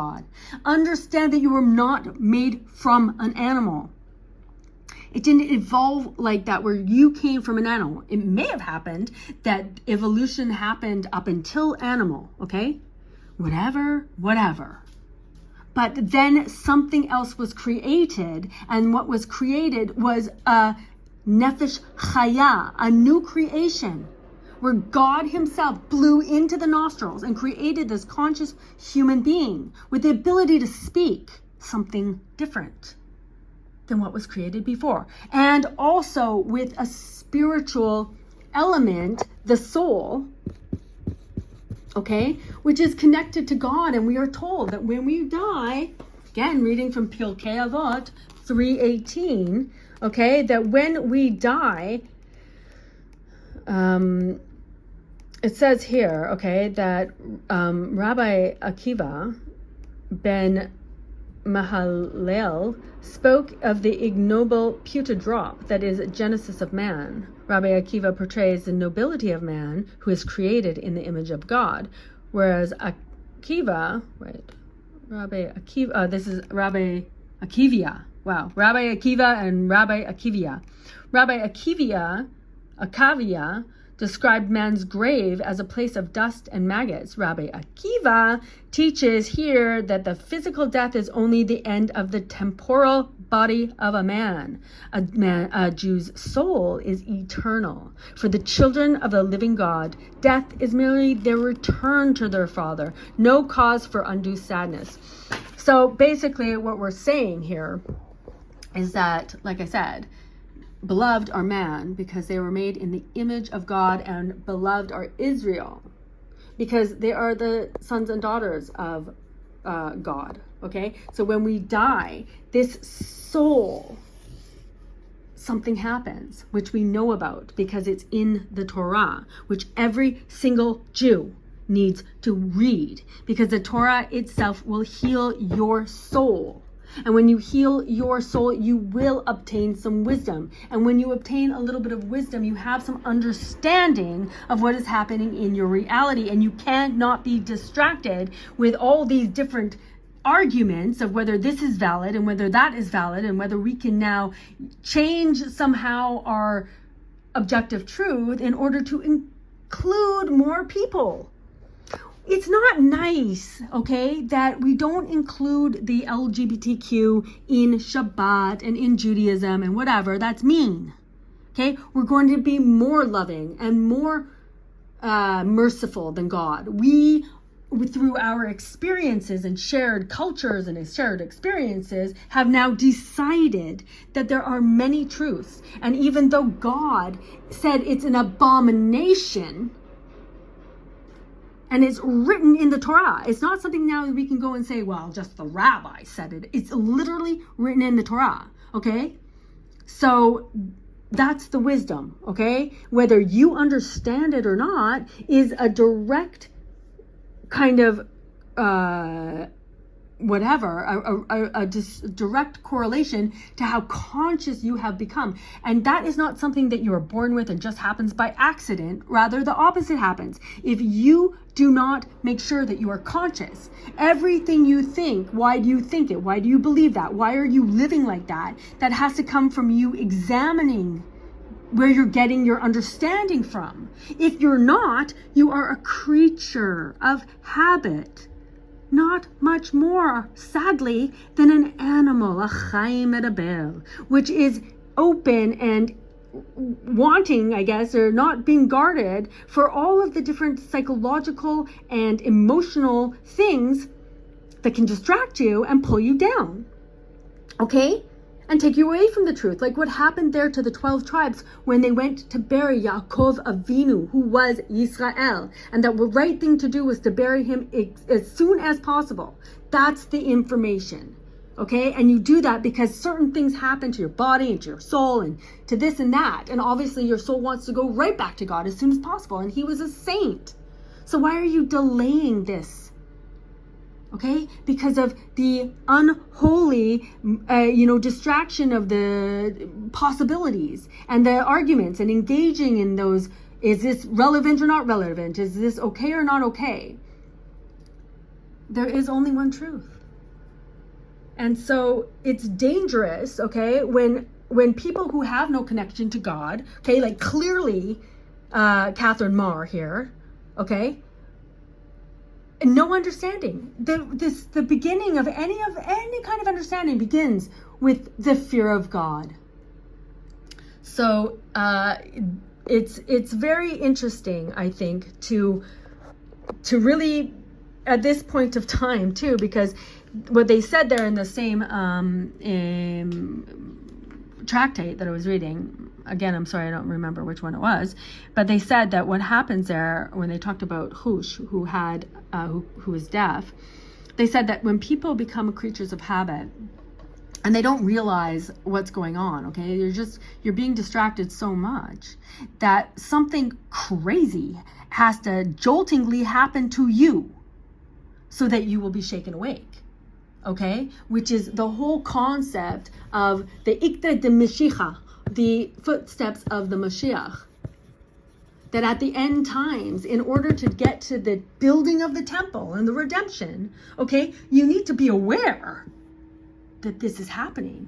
God. Understand that you were not made from an animal. It didn't evolve like that where you came from an animal. It may have happened that evolution happened up until animal, okay? Whatever. But then something else was created, and what was created was a nefesh chaya, a new creation, where God himself blew into the nostrils and created this conscious human being with the ability to speak something different than what was created before. And also with a spiritual element, the soul, okay, which is connected to God. And we are told that when we die, again, reading from Pirkei Avot 3:18, okay, that when we die, it says here, okay, that Rabbi Akiva ben Mahalel spoke of the ignoble putrid drop that is genesis of man. Rabbi Akiva portrays the nobility of man who is created in the image of God, whereas Akiva, Rabbi Akiva, this is Rabbi Akivia. Wow, Rabbi Akiva and Rabbi Akivia. Rabbi Akavia described man's grave as a place of dust and maggots. Rabbi Akiva teaches here that the physical death is only the end of the temporal body of a man. A Jew's soul is eternal. For the children of the living God, death is merely their return to their Father, no cause for undue sadness. So basically what we're saying here is that, like I said, beloved are man because they were made in the image of God, and beloved are Israel because they are the sons and daughters of God. Okay, so when we die, this soul, something happens, which we know about because it's in the Torah, which every single Jew needs to read, because the Torah itself will heal your soul. And when you heal your soul, you will obtain some wisdom. And when you obtain a little bit of wisdom, you have some understanding of what is happening in your reality. And you cannot be distracted with all these different arguments of whether this is valid and whether that is valid and whether we can now change somehow our objective truth in order to include more people. It's not nice, okay, that we don't include the LGBTQ in Shabbat and in Judaism and whatever. That's mean, okay? We're going to be more loving and more merciful than God. We, through our experiences and shared cultures and shared experiences, have now decided that there are many truths. And even though God said it's an abomination, and it's written in the Torah. It's not something now that we can go and say, well, just the rabbi said it. It's literally written in the Torah, okay? So that's the wisdom, okay? Whether you understand it or not is a direct kind of direct correlation to how conscious you have become. And that is not something that you are born with and just happens by accident. Rather, the opposite happens. If you do not make sure that you are conscious, everything you think, why do you think it? Why do you believe that? Why are you living like that? That has to come from you examining where you're getting your understanding from. If you're not, you are a creature of habit. Not much more, sadly, than an animal, a chaim medaber, which is open and wanting, I guess, or not being guarded for all of the different psychological and emotional things that can distract you and pull you down, okay? And take you away from the truth, like what happened there to the 12 tribes when they went to bury Yaakov Avinu, who was Yisrael, and that the right thing to do was to bury him as soon as possible. That's the information, okay? And you do that because certain things happen to your body and to your soul and to this and that, and obviously your soul wants to go right back to God as soon as possible, and he was a saint. So why are you delaying this? Okay, because of the unholy, distraction of the possibilities and the arguments and engaging in those. Is this relevant or not relevant? Is this okay or not okay? There is only one truth. And so it's dangerous, okay, when people who have no connection to God, okay, like clearly Catherine Marr here, okay, no understanding. The beginning of any kind of understanding begins with the fear of God. So it's very interesting, I think, to really at this point of time too, because what they said there in the same tractate that I was reading, again, I'm sorry, I don't remember which one it was, but they said that what happens there when they talked about Hush, who was deaf, they said that when people become creatures of habit and they don't realize what's going on, okay, you're being distracted so much that something crazy has to joltingly happen to you so that you will be shaken awake. Okay, which is the whole concept of the Ikta de Mashiach, the footsteps of the Mashiach. That at the end times, in order to get to the building of the temple and the redemption, okay, you need to be aware that this is happening.